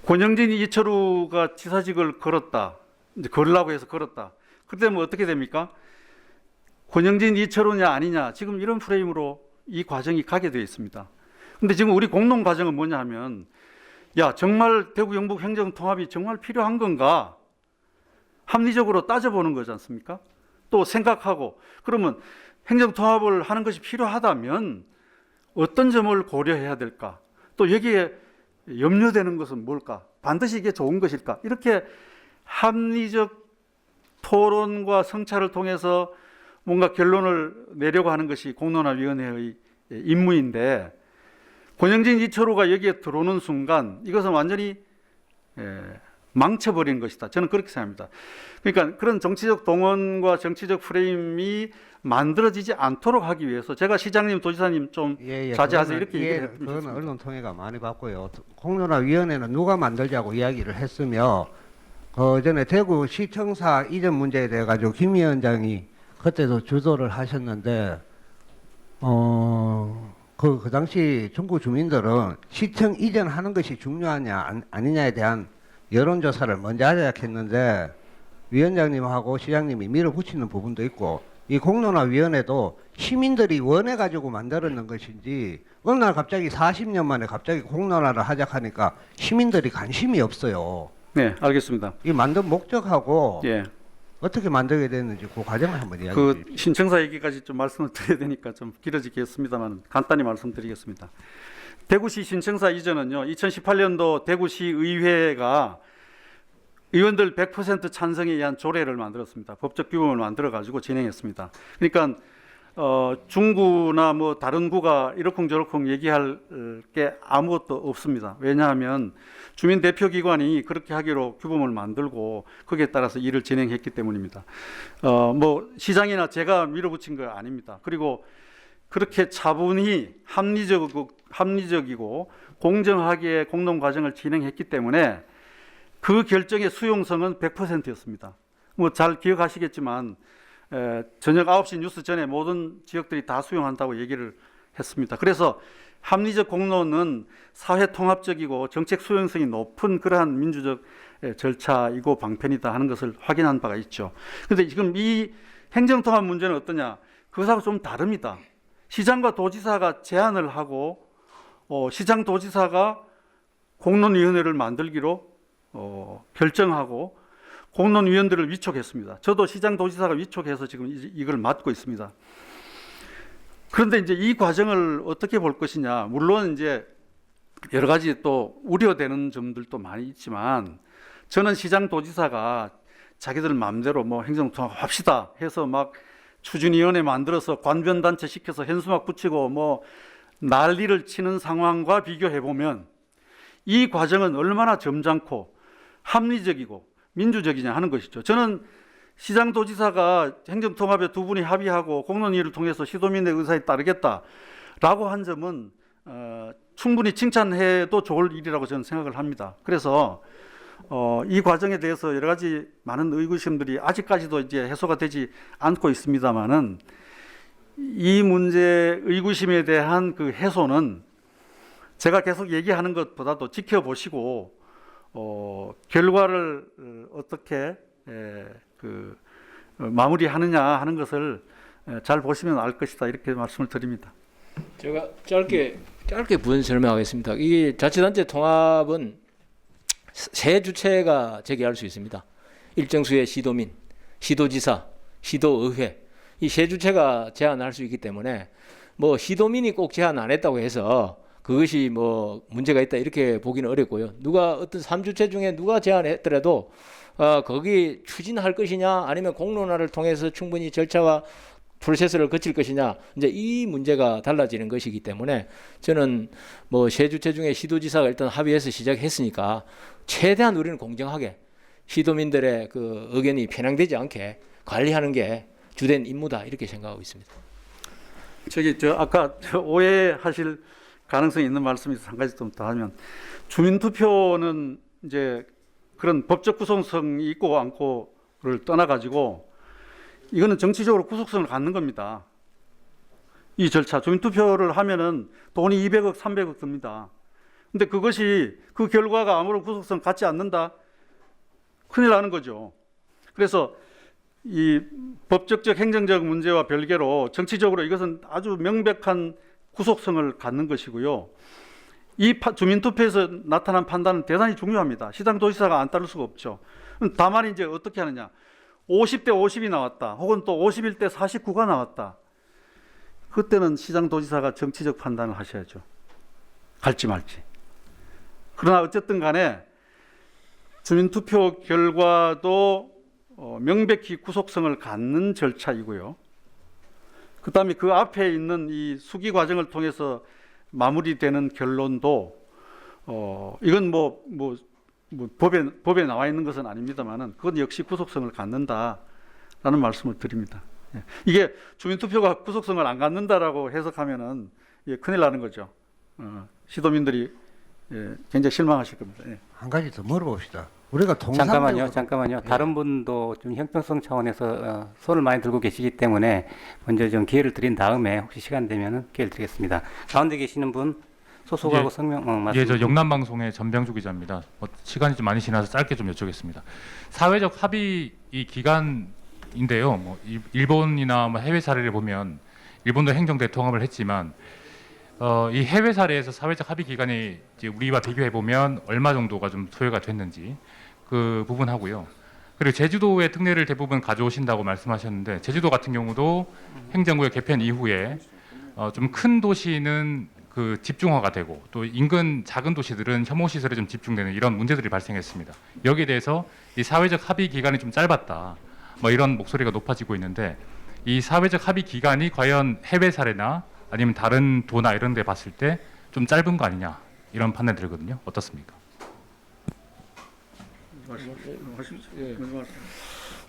권영진 이철우가 지사직을 걸었다. 이제 걸라고 해서 걸었다. 그때 뭐 어떻게 됩니까? 권영진 이철우냐 아니냐 지금 이런 프레임으로 이 과정이 가게 되어 있습니다. 근데 지금 우리 공론 과정은 뭐냐 하면 야 정말 대구 경북 행정 통합이 정말 필요한 건가? 합리적으로 따져보는 거지 않습니까? 또 생각하고 그러면 행정 통합을 하는 것이 필요하다면 어떤 점을 고려해야 될까? 또 여기에 염려되는 것은 뭘까? 반드시 이게 좋은 것일까? 이렇게 합리적 토론과 성찰을 통해서 뭔가 결론을 내려고 하는 것이 공론화위원회의 임무인데 권영진 이철호가 여기에 들어오는 순간 이것은 완전히 망쳐버린 것이다. 저는 그렇게 생각합니다. 그러니까 그런 정치적 동원과 정치적 프레임이 만들어지지 않도록 하기 위해서 제가 시장님, 도지사님 좀 자제하세요 이렇게 얘기를 했습니다. 그거는 언론 통해가 많이 봤고요. 공론화위원회는 누가 만들자고 이야기를 했으며 그 전에 대구시청사 이전 문제에 대해 가지고 김 위원장이 그때도 주도를 하셨는데 그 당시 중구 주민들은 시청 이전하는 것이 중요하냐 아니냐에 대한 여론조사를 먼저 하자 했는데 위원장님하고 시장님이 밀어붙이는 부분도 있고 이 공론화위원회도 시민들이 원해가지고 만들었는 것인지 어느 날 갑자기 40년 만에 갑자기 공론화를 하자 하니까 시민들이 관심이 없어요. 네, 알겠습니다. 이 만든 목적하고 예. 어떻게 만들게 됐는지 그 과정을 한번 이야기해 그 주십시오. 신청사 얘기까지 좀 말씀을 드려야 되니까 좀 길어지겠습니다만 간단히 말씀드리겠습니다. 대구시 신청사 이전은요, 2018년도 대구시 의회가 의원들 100% 찬성에 의한 조례를 만들었습니다. 법적 규범을 만들어 가지고 진행했습니다. 그러니까 중구나 뭐 다른 구가 이러쿵저러쿵 얘기할 게 아무것도 없습니다. 왜냐하면 주민 대표 기관이 그렇게 하기로 규범을 만들고 거기에 따라서 일을 진행했기 때문입니다. 뭐 시장이나 제가 밀어붙인 거 아닙니다. 그리고 그렇게 차분히 합리적이고 공정하게 공론 과정을 진행했기 때문에 그 결정의 수용성은 100%였습니다. 뭐 잘 기억하시겠지만 저녁 9시 뉴스 전에 모든 지역들이 다 수용한다고 얘기를 했습니다. 그래서 합리적 공론은 사회 통합적이고 정책 수용성이 높은 그러한 민주적 절차이고 방편이다 하는 것을 확인한 바가 있죠. 그런데 지금 이 행정통합 문제는 어떠냐? 그것하고 좀 다릅니다. 시장과 도지사가 제안을 하고 시장 도지사가 공론위원회를 만들기로 결정하고 공론위원들을 위촉했습니다. 저도 시장 도지사가 위촉해서 지금 이걸 맡고 있습니다. 그런데 이제 이 과정을 어떻게 볼 것이냐, 물론 이제 여러 가지 또 우려되는 점들도 많이 있지만 저는 시장 도지사가 자기들 마음대로 뭐 행정통합 합시다 해서 막 추진위원회 만들어서 관변단체 시켜서 현수막 붙이고 뭐 난리를 치는 상황과 비교해 보면 이 과정은 얼마나 점잖고 합리적이고 민주적이냐 하는 것이죠. 저는 시장도지사가 행정통합에 두 분이 합의하고 공론위를 통해서 시도민의 의사에 따르겠다라고 한 점은 충분히 칭찬해도 좋을 일이라고 저는 생각을 합니다. 그래서 이 과정에 대해서 여러 가지 많은 의구심들이 아직까지도 이제 해소가 되지 않고 있습니다만은 이 문제 의구심에 대한 그 해소는 제가 계속 얘기하는 것보다도 지켜보시고 결과를 어떻게 마무리하느냐 하는 것을 잘 보시면 알 것이다 이렇게 말씀을 드립니다. 제가 짧게 부연 설명하겠습니다. 이 자치단체 통합은 세 주체가 제기할 수 있습니다. 일정 수의 시도민, 시도지사, 시도의회 이 세 주체가 제안할 수 있기 때문에 뭐 시도민이 꼭 제안 안 했다고 해서 그것이 뭐 문제가 있다 이렇게 보기는 어렵고요. 누가 어떤 3주체 중에 누가 제안했더라도 거기 추진할 것이냐 아니면 공론화를 통해서 충분히 절차와 프로세스를 거칠 것이냐 이제 이 문제가 달라지는 것이기 때문에 저는 뭐 세 주체 중에 시도지사가 일단 합의해서 시작했으니까 최대한 우리는 공정하게 시도민들의 그 의견이 편향되지 않게 관리하는 게 주된 임무다 이렇게 생각하고 있습니다. 아까 오해하실 가능성이 있는 말씀이 한 가지 좀 더 하면 주민투표는 이제 그런 법적 구속성이 있고 않고를 떠나가지고 이거는 정치적으로 구속성을 갖는 겁니다. 이 절차 주민투표를 하면은 돈이 200억, 300억 듭니다. 근데 그것이 그 결과가 아무런 구속성 갖지 않는다? 큰일 나는 거죠. 그래서 이 법적적 행정적 문제와 별개로 정치적으로 이것은 아주 명백한 구속성을 갖는 것이고요. 이 주민투표에서 나타난 판단은 대단히 중요합니다. 시장도지사가 안 따를 수가 없죠. 다만 이제 어떻게 하느냐. 50대 50이 나왔다. 혹은 또 51대 49가 나왔다. 그때는 시장도지사가 정치적 판단을 하셔야죠. 갈지 말지. 그러나 어쨌든 간에 주민투표 결과도 명백히 구속성을 갖는 절차이고요. 그다음에 그 앞에 있는 이 수기 과정을 통해서 마무리되는 결론도 이건 법에 나와 있는 것은 아닙니다만은 그건 역시 구속성을 갖는다라는 말씀을 드립니다. 예. 이게 주민투표가 구속성을 안 갖는다라고 해석하면은 큰일 나는 거죠. 시도민들이 굉장히 실망하실 겁니다. 예. 한 가지 더 물어봅시다. 우리가 통상적으로 잠깐만요. 다른 분도 좀 형평성 차원에서 손을 많이 들고 계시기 때문에 먼저 좀 기회를 드린 다음에 혹시 시간 되면은 기회를 드리겠습니다. 가운데 계시는 분 소속하고 성명 말씀. 예, 저 영남방송의 전병주 기자입니다. 시간이 좀 많이 지나서 짧게 좀 여쭤겠습니다. 사회적 합의 이 기간인데요. 일본이나 해외 사례를 보면 일본도 행정 대통합을 했지만 이 해외 사례에서 사회적 합의 기간이 이제 우리와 비교해 보면 얼마 정도가 좀 소요가 됐는지 그 부분 하고요. 그리고 제주도의 특례를 대부분 가져오신다고 말씀하셨는데 제주도 같은 경우도 행정구역 개편 이후에 좀 큰 도시는 그 집중화가 되고 또 인근 작은 도시들은 혐오 시설에 좀 집중되는 이런 문제들이 발생했습니다. 여기에 대해서 이 사회적 합의 기간이 좀 짧았다. 이런 목소리가 높아지고 있는데 이 사회적 합의 기간이 과연 해외 사례나 아니면 다른 도나 이런 데 봤을 때 좀 짧은 거 아니냐 이런 판단 들거든요. 어떻습니까?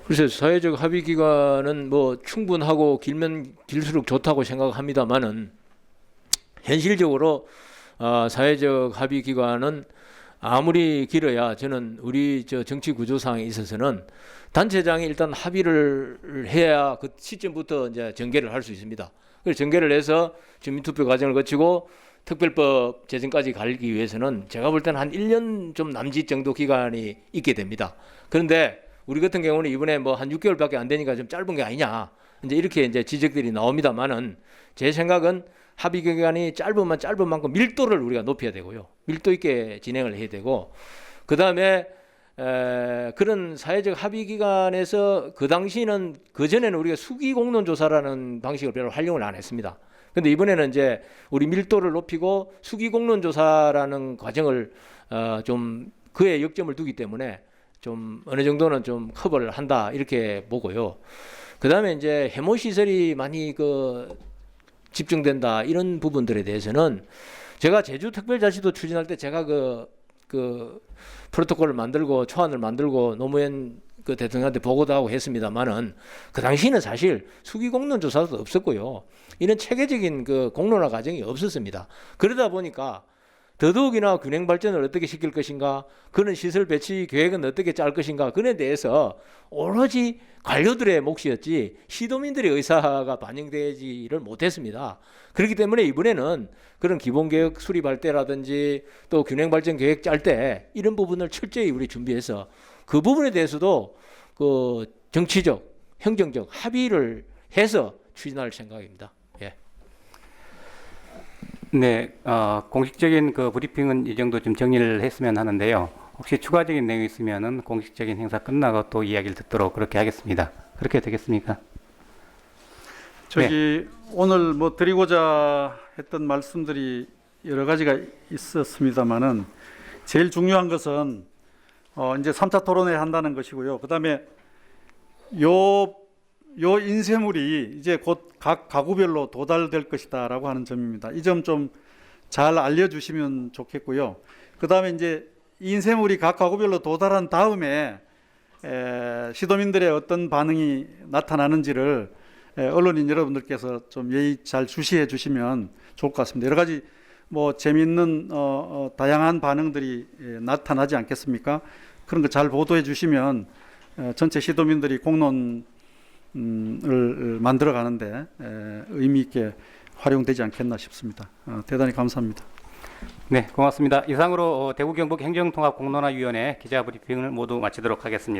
글쎄 사회적 합의 기간은 충분하고 길면 길수록 좋다고 생각합니다만은 현실적으로 사회적 합의 기간은 아무리 길어야 저는 우리 정치 구조상에 있어서는 단체장이 일단 합의를 해야 그 시점부터 이제 전개를 할 수 있습니다. 그래서 전개를 해서 주민투표 과정을 거치고 특별법 제정까지 가기 위해서는 제가 볼 때는 한 1년 좀 남짓 정도 기간이 있게 됩니다. 그런데 우리 같은 경우는 이번에 한 6개월밖에 안 되니까 좀 짧은 게 아니냐 이렇게 이제 지적들이 나옵니다만은 제 생각은 합의 기간이 짧으면 짧은 만큼 밀도를 우리가 높여야 되고요. 밀도 있게 진행을 해야 되고 그 다음에 그런 사회적 합의 기간에서 그 당시는 그전에는 우리가 수기 공론 조사라는 방식을 별로 활용을 안 했습니다. 근데 이번에는 이제 우리 밀도를 높이고 수기 공론 조사라는 과정을 좀 그에 역점을 두기 때문에 좀 어느 정도는 좀 커버를 한다 이렇게 보고요. 그 다음에 이제 해모 시설이 많이 집중된다 이런 부분들에 대해서는 제가 제주 특별자치도 추진할 때 제가 그 프로토콜을 만들고 초안을 만들고 노무현 대통령한테 보고도 하고 했습니다만은 그 당시는 사실 수기 공론 조사도 없었고요. 이런 체계적인 공론화 과정이 없었습니다. 그러다 보니까 더더욱이나 균형 발전을 어떻게 시킬 것인가, 그런 시설 배치 계획은 어떻게 짤 것인가, 그에 대해서 오로지 관료들의 몫이었지 시도민들의 의사가 반영되지를 못했습니다. 그렇기 때문에 이번에는 그런 기본계획 수립할 때라든지 또 균형 발전 계획 짤 때 이런 부분을 철저히 우리 준비해서 그 부분에 대해서도 정치적, 행정적 합의를 해서 추진할 생각입니다. 예. 네, 공식적인 브리핑은 이 정도 좀 정리를 했으면 하는데요. 혹시 추가적인 내용이 있으면은 공식적인 행사 끝나고 또 이야기를 듣도록 그렇게 하겠습니다. 그렇게 되겠습니까? 오늘 드리고자 했던 말씀들이 여러 가지가 있었습니다만은 제일 중요한 것은 이제 3차 토론회 한다는 것이고요. 그다음에 요 인쇄물이 이제 곧 각 가구별로 도달될 것이다라고 하는 점입니다. 이 점 좀 잘 알려주시면 좋겠고요. 그다음에 이제 인쇄물이 각 가구별로 도달한 다음에 시도민들의 어떤 반응이 나타나는지를 언론인 여러분들께서 좀 예의 잘 주시해 주시면 좋을 것 같습니다. 여러 가지 재미있는 다양한 반응들이 나타나지 않겠습니까? 그런 거 잘 보도해 주시면 전체 시도민들이 공론을 만들어 가는데 의미 있게 활용되지 않겠나 싶습니다. 대단히 감사합니다. 네, 고맙습니다. 이상으로 대구경북 행정통합공론화위원회 기자브리핑을 모두 마치도록 하겠습니다.